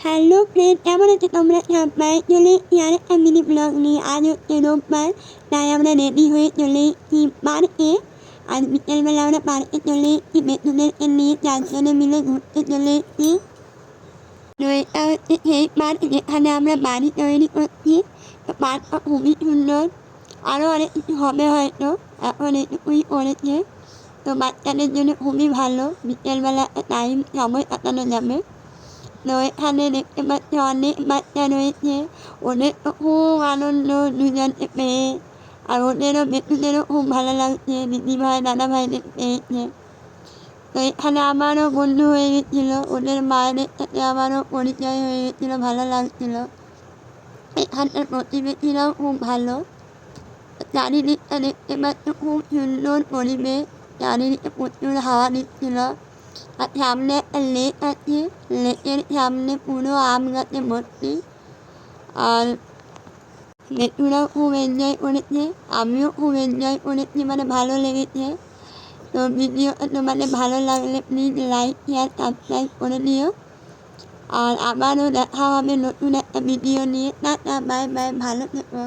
Hello friend, কেমন আছো তোমরা সবাই? চলে এসেছি আরেকটা মিনি ব্লগ নিয়ে। আজ হচ্ছে রোববার, তাই আমরা রেডি হয়ে চলে এসেছি পার্কে। আর বিকেলবেলা আমরা পার্কে চলে এসেছি বেতুদেরকে নিয়ে 4 জনে মিলে ঘুরতে চলে এসেছি। তো এটা হচ্ছে সেই পার্ক যেখানে আমরা বাড়ি তৈরি করছি। তো পার্কটা খুবই সুন্দর, আরও অনেক কিছু হবে হয়তো, এখন এটুকুই করেছে। তো বাচ্চাদের জন্য খুবই ভালো, বিকেলবেলা একটা টাইম সময় কাটানো যাবে। তো এখানে দেখতে পাচ্ছি অনেক বাচ্চা রয়েছে, ওদের তো খুব আনন্দ দুজনকে পেয়ে। আর ওদেরও বেতুদেরও খুব ভালো লাগছে, দিদিভাই দাদাভাইদের পেয়েছে। তো এখানে আমারও বন্ধু হয়ে গেছিলো, ওদের মায়েদের সাথে আমারও পরিচয় হয়ে গেছিলো, ভালো লাগছিলো। এখানকার প্রতিবেশীরাও খুব ভালো। চারিদিকটা দেখতে পাচ্ছি খুব সুন্দর পরিবেশ, চারিদিকে প্রচুর হাওয়া দিচ্ছিল। আর সামনে একটা লেক আছে, লেকের সামনে পুরো আম গাছে ভর্তি। আর বেটুরাও খুব এনজয় করেছে, আমিও খুব এনজয় করেছি, মানে ভালো লেগেছে। তো ভিডিওটা তোমাদের ভালো লাগলে প্লিজ লাইক শেয়ার সাবস্ক্রাইব করে দিও। আর আবারও দেখা হবে নতুন একটা ভিডিও নিয়ে। টাটা, বাই বাই, ভালো থেকো।